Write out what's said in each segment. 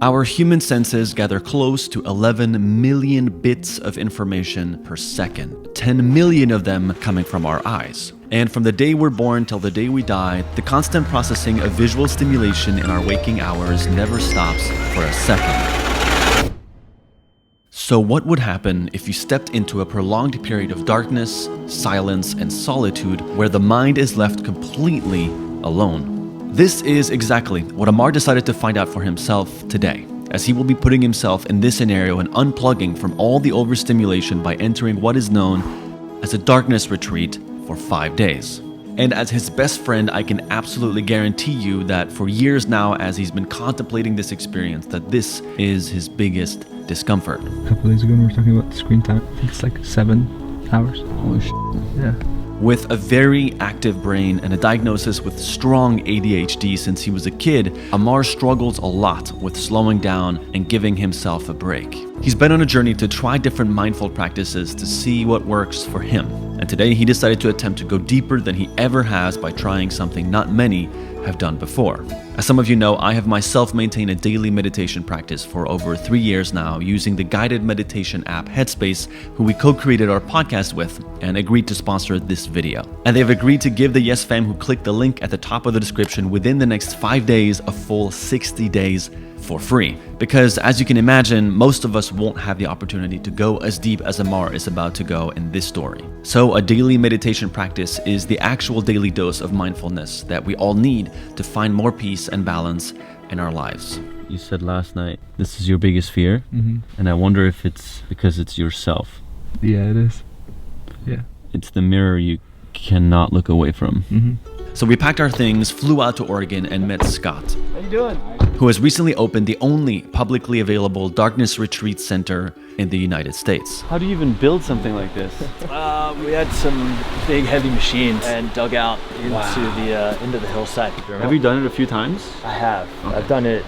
Our human senses gather close to 11 million bits of information per second, 10 million of them coming from our eyes. And from the day we're born till the day we die, the constant processing of visual stimulation in our waking hours never stops for a second. So what would happen if you stepped into a prolonged period of darkness, silence, and solitude where the mind is left completely alone? This is exactly what Ammar decided to find out for himself today, as he will be putting himself in this scenario and unplugging from all the overstimulation by entering what is known as a darkness retreat for 5 days. And as his best friend, I can absolutely guarantee you that for years now, as he's been contemplating this experience, that this is his biggest discomfort. A couple days ago we were talking about screen time. I think it's like 7 hours. Holy shit. Yeah. With a very active brain and a diagnosis with strong ADHD since he was a kid, Ammar struggles a lot with slowing down and giving himself a break. He's been on a journey to try different mindful practices to see what works for him. And today he decided to attempt to go deeper than he ever has by trying something not many have done before. As some of you know, I have myself maintained a daily meditation practice for over 3 years now using the guided meditation app Headspace, who we co-created our podcast with and agreed to sponsor this video. And they've agreed to give the Yes Fam who clicked the link at the top of the description within the next 5 days a full 60 days for free. Because as you can imagine, most of us won't have the opportunity to go as deep as Ammar is about to go in this story. So a daily meditation practice is the actual daily dose of mindfulness that we all need to find more peace and balance in our lives. You said last night, this is your biggest fear, and I wonder if it's because it's yourself. Yeah, it is. Yeah. It's the mirror you cannot look away from. So we packed our things, flew out to Oregon, and met Scott. How you doing? Who has recently opened the only publicly available darkness retreat center in the United States. How do you even build something like this? We had some big heavy machines and dug out into the hillside. Have you done it a few times? I have. Okay. I've done it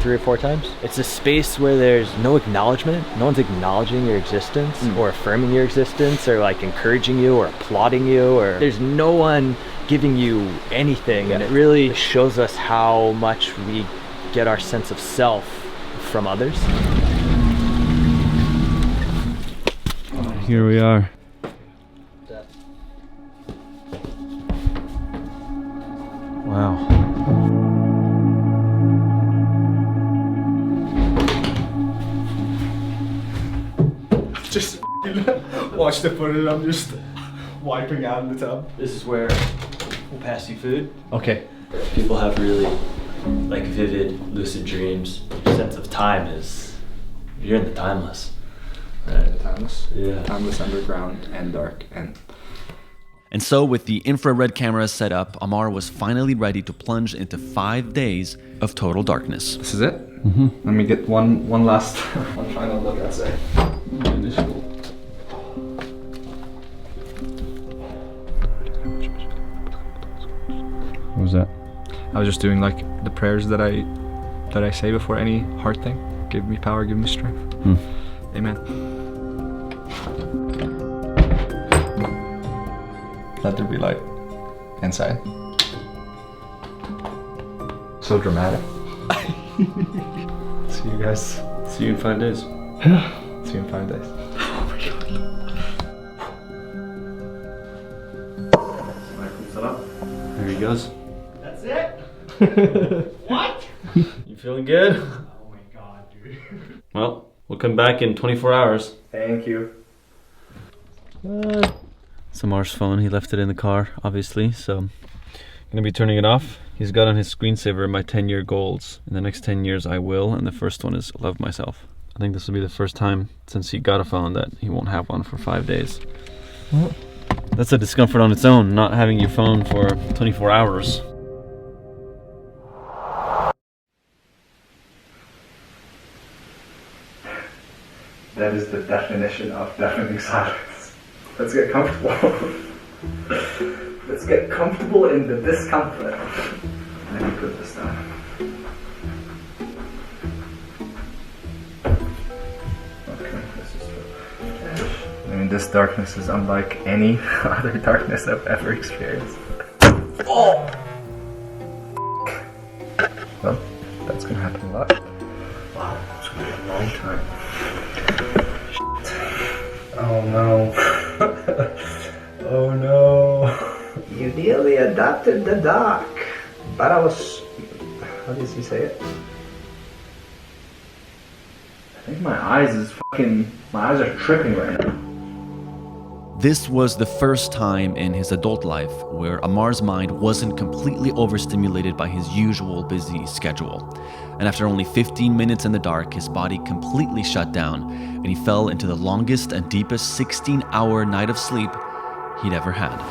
3 or 4 times. It's a space where there's no acknowledgement. No one's acknowledging your existence or affirming your existence or like encouraging you or applauding you, or there's no one giving you anything. And it really shows us how much we get our sense of self from others. Here we are. Wow. Just watched the footage. I'm just wiping out in the tub. This is where we'll pass you food. Okay. People have really like vivid, lucid dreams. Sense of time is, you're in the timeless. Right? Timeless. Yeah. Timeless, underground, and dark. And so with the infrared cameras set up, Ammar was finally ready to plunge into 5 days of total darkness. This is it? Let me get one last one final look outside. What was that? I was just doing like the prayers that I say before any hard thing. Give me power, give me strength. Amen. Let there be light inside. So dramatic. See you guys. See you in 5 days. See you in 5 days. Oh my god. There he goes. That's it? What? You feeling good? Oh my god, dude. Well, we'll come back in 24 hours. Thank you. It's Ammar's phone. He left it in the car, obviously, so I'm gonna be turning it off. He's got on his screensaver my 10-year goals. In the next 10 years, I will, and the first one is love myself. I think this will be the first time since he got a phone that he won't have one for 5 days. Well, that's a discomfort on its own, not having your phone for 24 hours. That is the definition of deafening silence. Let's get comfortable. Let's get comfortable in the discomfort. Let me put this down. Okay, this is the edge. I mean, this darkness is unlike any other darkness I've ever experienced. Oh! Well, that's gonna happen a lot. Wow, it's gonna be a long time. Oh no. Oh no. You nearly adopted the dog. But I was... How does he say it? I think my eyes are tripping right now. This was the first time in his adult life where Ammar's mind wasn't completely overstimulated by his usual busy schedule. And after only 15 minutes in the dark, his body completely shut down, and he fell into the longest and deepest 16-hour night of sleep he'd ever had.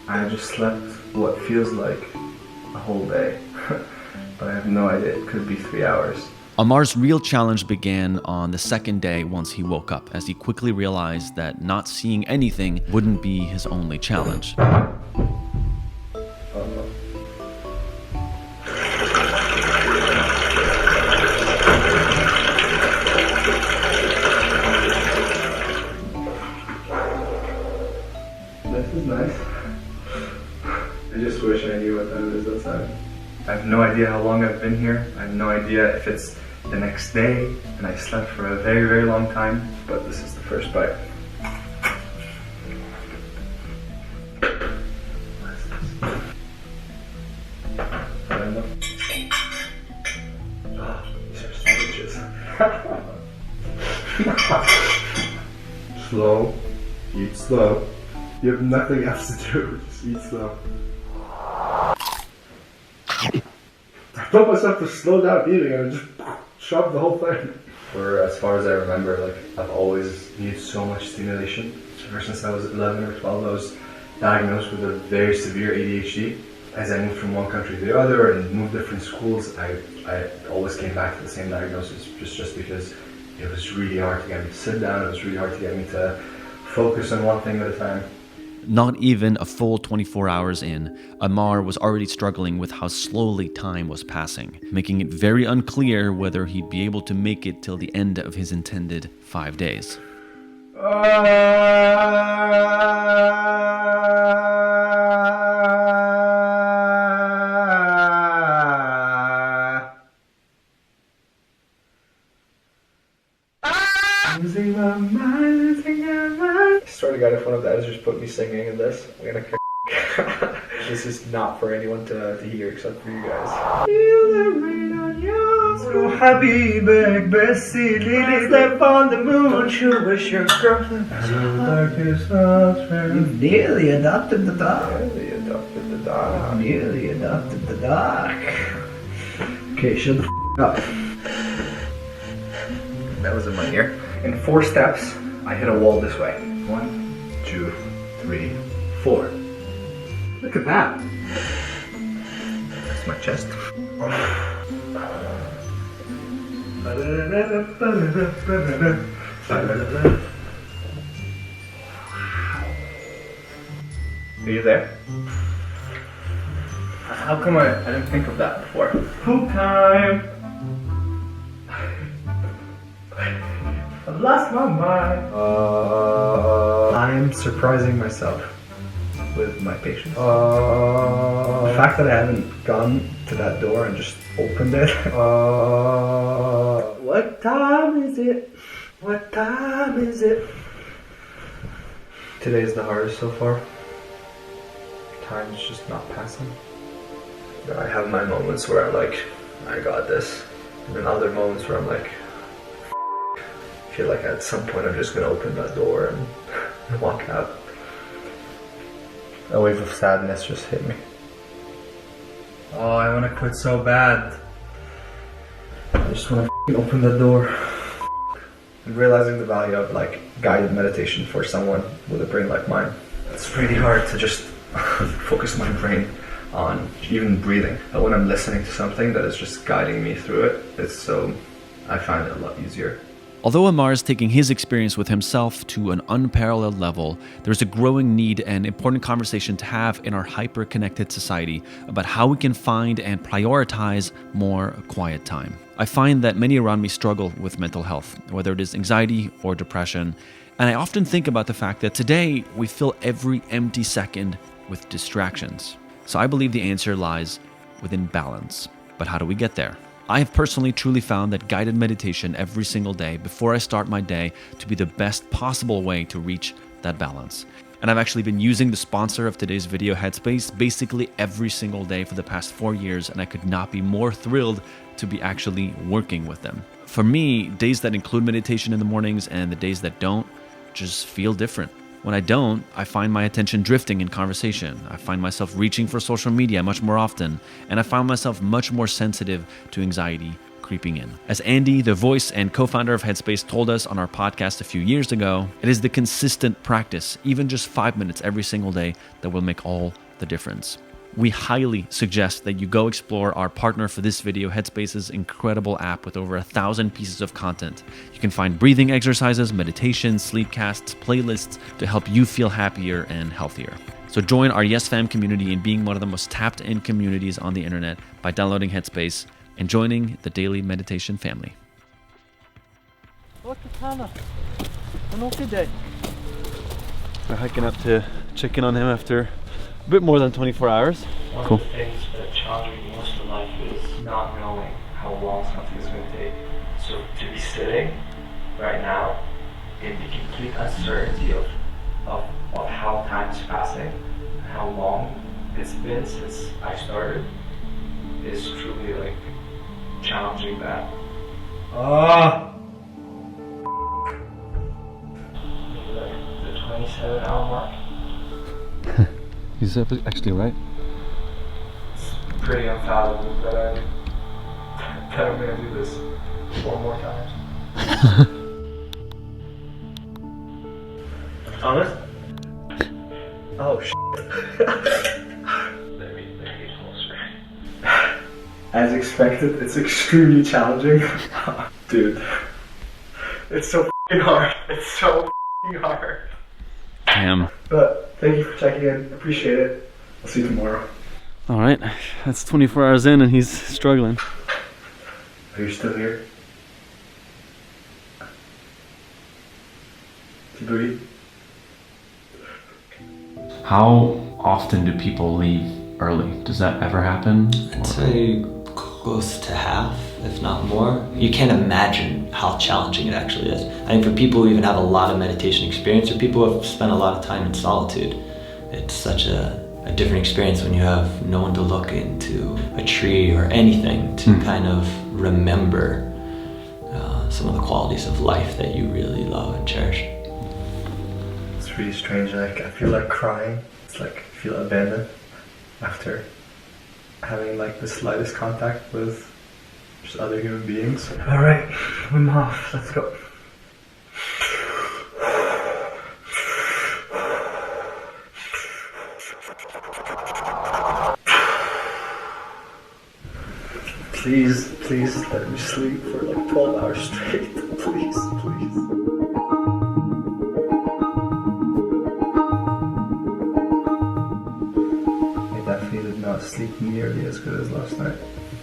I just slept what feels like a whole day, but I have no idea. It could be 3 hours. Ammar's real challenge began on the second day once he woke up, as he quickly realized that not seeing anything wouldn't be his only challenge. This is nice. I just wish I knew what time it is outside. I have no idea how long I've been here. I have no idea if it's the next day, and I slept for a very, very long time, but this is the first bite. Oh, these are sandwiches. Slow. Eat slow. You have nothing else to do. Just eat slow. I told myself to slow down eating and I just shoved the whole thing. For as far as I remember, like, I've always needed so much stimulation. Ever since I was 11 or 12, I was diagnosed with a very severe ADHD. As I moved from one country to the other and moved different schools, I always came back to the same diagnosis, just because it was really hard to get me to sit down. It was really hard to get me to focus on one thing at a time. Not even a full 24 hours in, Ammar was already struggling with how slowly time was passing, making it very unclear whether he'd be able to make it till the end of his intended 5 days. Losing my mind, losing my mind. I swear to God, if one of the editors put me singing in this, I'm gonna This is not for anyone to hear except for you guys. Feel the rain on your skin. Habibek, Bessie, Lily, step on the moon. Don't you wish your girlfriend was darkest You've nearly adopted the dog. Nearly adopted the dog. Nearly adopted the dog. Okay, shut the up. That was in my ear. In 4 steps, I hit a wall this way. 1, 2, 3, 4. Look at that. That's my chest. Are you there? How come I didn't think of that before? Poop time! I've lost my mind. I'm surprising myself with my patience. The fact that I haven't gone to that door and just opened it. What time is it? What time is it? Today is the hardest so far. Time's just not passing. I have my moments where I'm like, I got this. And then other moments where I'm like, I feel like at some point I'm just gonna open that door and walk out. A wave of sadness just hit me. Oh, I wanna quit so bad. I just wanna open the door. I'm realizing the value of like guided meditation for someone with a brain like mine. It's really hard to just focus my brain on even breathing. But when I'm listening to something that is just guiding me through it, I find it a lot easier. Although Ammar is taking his experience with himself to an unparalleled level, there's a growing need and important conversation to have in our hyper-connected society about how we can find and prioritize more quiet time. I find that many around me struggle with mental health, whether it is anxiety or depression, And I often think about the fact that today we fill every empty second with distractions. So I believe the answer lies within balance. But how do we get there? I have personally truly found that guided meditation every single day before I start my day to be the best possible way to reach that balance. And I've actually been using the sponsor of today's video, Headspace, basically every single day for the past 4 years, and I could not be more thrilled to be actually working with them. For me, days that include meditation in the mornings and the days that don't just feel different. When I don't, I find my attention drifting in conversation. I find myself reaching for social media much more often, and I find myself much more sensitive to anxiety creeping in. As Andy, the voice and co-founder of Headspace, told us on our podcast a few years ago, it is the consistent practice, even just 5 minutes every single day, that will make all the difference. We highly suggest that you go explore our partner for this video, Headspace's incredible app with over 1,000 pieces of content. You can find breathing exercises, meditations, sleep casts, playlists to help you feel happier and healthier. So join our Yes Fam community in being one of the most tapped in communities on the internet by downloading Headspace and joining the daily meditation family. Look at Hannah. An okay day. We're hiking up to check in on him after a bit more than 24 hours. One of the things that challenges me most in life is not knowing how long something is going to take. So to be sitting right now in the complete uncertainty of how time is passing, how long it's been since I started, is truly like challenging that. The 27-hour mark. He's actually right. It's pretty unfathomable that I'm gonna do this 4 more times. Thomas? Oh, shit. Let me get closer. As expected, it's extremely challenging. Dude, it's so f***ing hard. It's so f***ing hard. Damn. But thank you for checking in. Appreciate it. I'll see you tomorrow. All right, that's 24 hours in and he's struggling. Are you still here? To breathe? How often do people leave early? Does that ever happen? I'd say close to half, if not more. You can't imagine how challenging it actually is. I think for people who even have a lot of meditation experience or people who have spent a lot of time in solitude, it's such a different experience when you have no one to look into, a tree or anything to kind of remember some of the qualities of life that you really love and cherish. It's really strange. Like, I feel like crying. It's like I feel abandoned after having like the slightest contact with just other human beings. All right, I'm off. Let's go. Please let me sleep for like 12 hours straight. Please. I definitely did not sleep nearly as good as last night.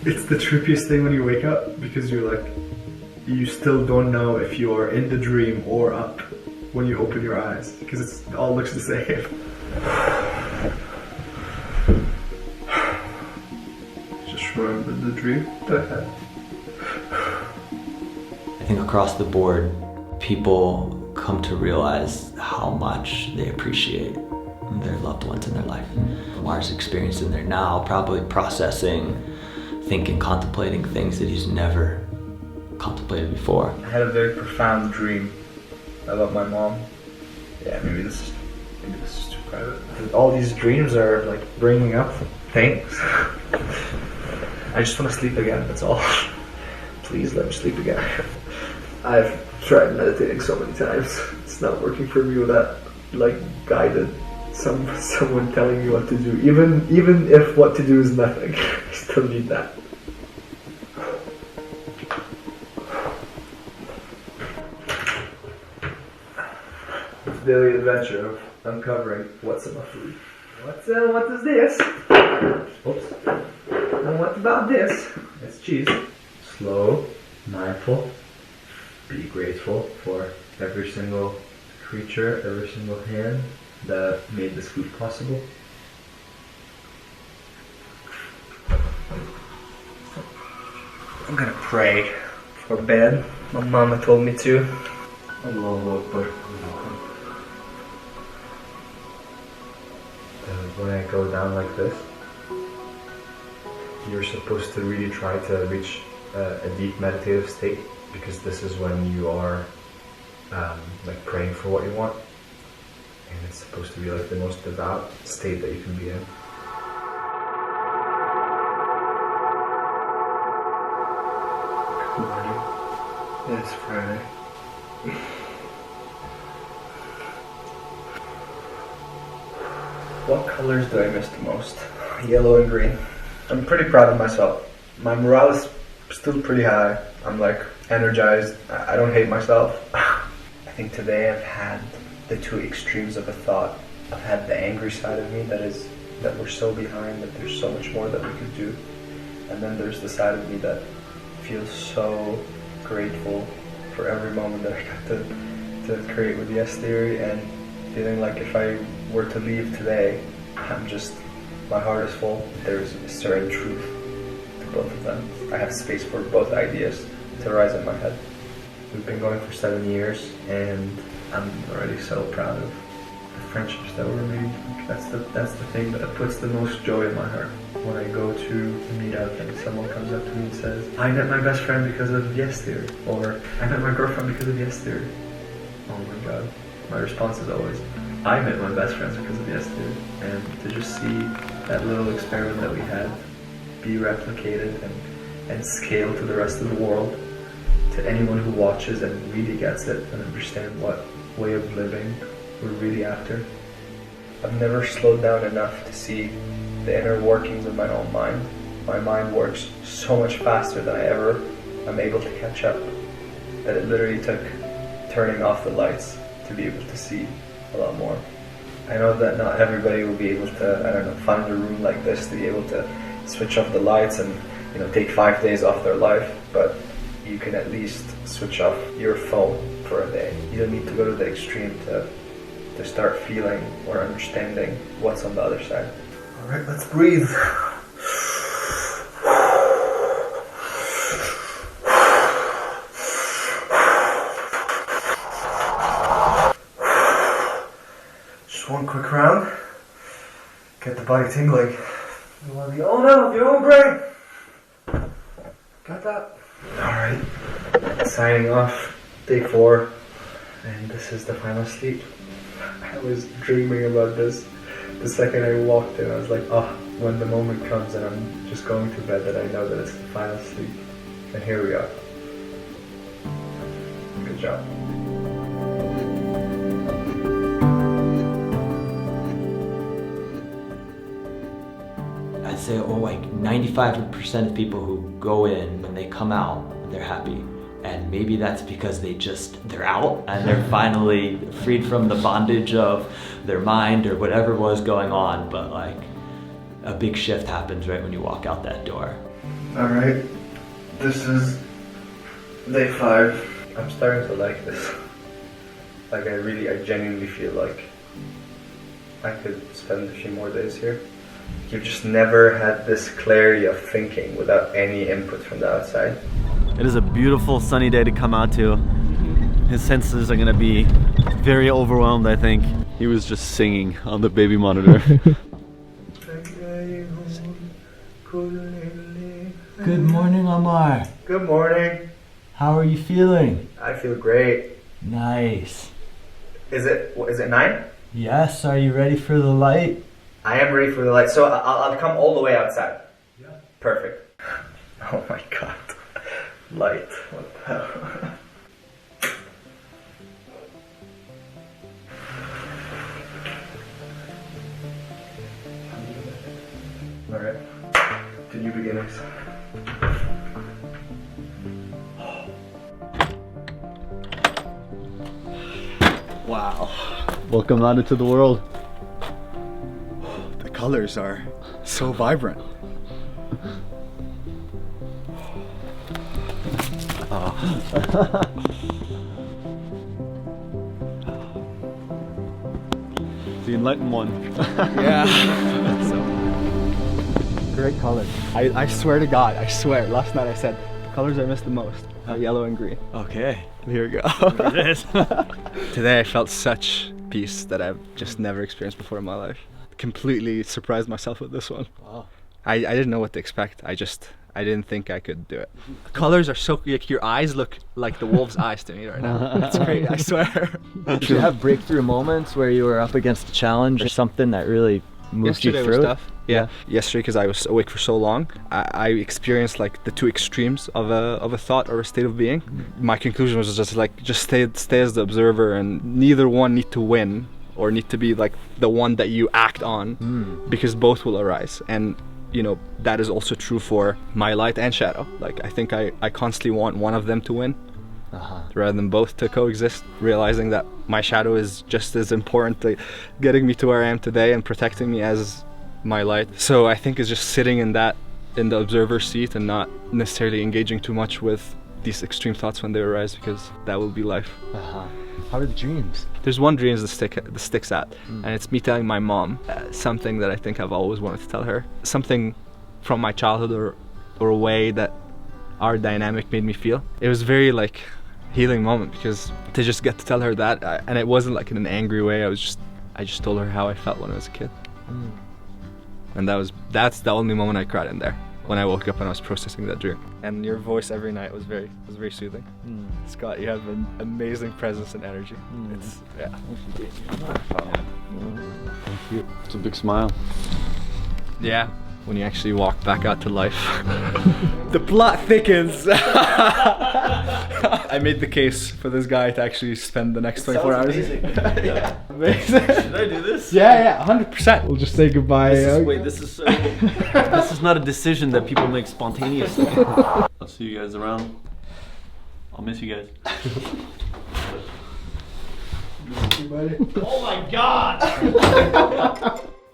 It's the trippiest thing when you wake up because you're like, you still don't know if you are in the dream or up when you open your eyes because it all looks the same. Just remember the dream that I had. I think across the board, people come to realize how much they appreciate their loved ones in their life. Ammar's experiencing there now, probably processing, thinking, contemplating things that he's never contemplated before. I had a very profound dream about my mom. Yeah, maybe this is too private. All these dreams are like bringing up things. I just want to sleep again, that's all. Please let me sleep again. I've tried meditating so many times. It's not working for me without like guided someone telling me what to do. Even if what to do is nothing, I still need that. Daily adventure of uncovering what's in my food. What is this? Oops. And what about this? It's cheese. Slow, mindful. Be grateful for every single creature, every single hand that made this food possible. I'm gonna pray for bed. My mama told me to. Allahu Akbar. When I go down like this, you're supposed to really try to reach a deep meditative state, because this is when you are like praying for what you want, and it's supposed to be like the most devout state that you can be in. Good morning. It's Friday. What colors do I miss the most? Yellow and green. I'm pretty proud of myself. My morale is still pretty high. I'm like energized. I don't hate myself. I think today I've had the two extremes of a thought. I've had the angry side of me that we're so behind, that there's so much more that we could do. And then there's the side of me that feels so grateful for every moment that I got to create with Yes Theory, and feeling like if I were to leave today, my heart is full. There's a certain truth to both of them. I have space for both ideas to rise in my head. We've been going for 7 years, and I'm already so proud of the friendships that were made. That's the thing that puts the most joy in my heart. When I go to a meetup and someone comes up to me and says, I met my best friend because of Yes Theory, or I met my girlfriend because of Yes Theory. Oh my God. My response is always, I met my best friends because of Yes Theory. And to just see that little experiment that we had be replicated and scale to the rest of the world, to anyone who watches and really gets it and understands what way of living we're really after. I've never slowed down enough to see the inner workings of my own mind. My mind works so much faster than I ever am able to catch up, that it literally took turning off the lights to be able to see a lot more. I know that not everybody will be able to, find a room like this to be able to switch off the lights and, take 5 days off their life, but you can at least switch off your phone for a day. You don't need to go to the extreme to start feeling or understanding what's on the other side. All right, let's breathe. Just one quick round. Get the body tingling. You want the owner of your own brain. Got that? Alright. Signing off. Day 4. And this is the final sleep. I was dreaming about this. The second I walked in, I was like, when the moment comes and I'm just going to bed, that I know that it's the final sleep. And here we are. Good job. I'd say, like 95% of people who go in, when they come out, they're happy. And maybe that's because they're out and they're finally freed from the bondage of their mind or whatever was going on. But like a big shift happens right when you walk out that door. All right, this is day 5. I'm starting to like this. Like I genuinely feel like I could spend a few more days here. You've just never had this clarity of thinking without any input from the outside. It is a beautiful sunny day to come out to. His senses are gonna be very overwhelmed, I think. He was just singing on the baby monitor. Good morning, Ammar. Good morning. How are you feeling? I feel great. Nice. Is it 9? Yes, are you ready for the light? I am ready for the light. So I'll come all the way outside. Yeah. Perfect. Oh my God. Light. What the hell? Alright. To new beginnings. Wow. Welcome out into the world. The colors are so vibrant. The enlightened one. Yeah. Great color. I swear to God, I swear, last night I said, the colors I miss the most are yellow and green. Okay. Here we go. There it is. Today I felt such peace that I've just never experienced before in my life. Completely surprised myself with this one. Wow. I didn't know what to expect. I didn't think I could do it. The colors are so, like, your eyes look like the wolf's eyes to me right now. It's great, I swear. Did you have breakthrough moments where you were up against a challenge or something that really moved you Yesterday through was it? tough. Yeah. Yesterday, because I was awake for so long, I experienced like the two extremes of a thought or a state of being. My conclusion was just stay as the observer, and neither one need to win or need to be like the one that you act on, because both will arise. And you know, that is also true for my light and shadow. Like, I think I constantly want one of them to win, rather than both to coexist, realizing that my shadow is just as important to getting me to where I am today and protecting me as my light. So I think it's just sitting in the observer seat and not necessarily engaging too much with these extreme thoughts when they arise, because that will be life. How are the dreams? There's one dream that sticks at, and it's me telling my mom something that I think I've always wanted to tell her. Something from my childhood or a way that our dynamic made me feel. It was very like healing moment, because to just get to tell her that, and it wasn't like in an angry way. I just told her how I felt when I was a kid, and that's the only moment I cried in there, when I woke up and I was processing that dream. And your voice every night was very soothing. Scott, you have an amazing presence and energy. It's Thank you. It's a big smile. yeah. When you actually walk back out to life, the plot thickens. I made the case for this guy to actually spend the next 24 hours. Amazing. Yeah. Amazing. Should I do this? Yeah, 100%. We'll just say goodbye. This is not a decision that people make spontaneously. I'll see you guys around. I'll miss you guys. Oh my god!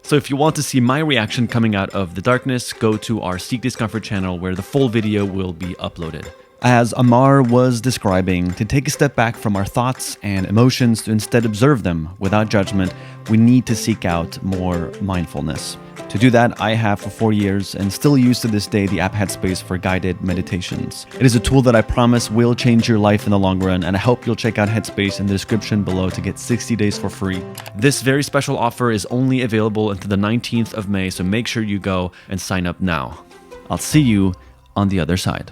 So if you want to see my reaction coming out of the darkness, go to our Seek Discomfort channel, where the full video will be uploaded. As Ammar was describing, to take a step back from our thoughts and emotions to instead observe them without judgment, we need to seek out more mindfulness. To do that, I have for 4 years and still use to this day the app Headspace for guided meditations. It is a tool that I promise will change your life in the long run, and I hope you'll check out Headspace in the description below to get 60 days for free. This very special offer is only available until the 19th of May, so make sure you go and sign up now. I'll see you on the other side.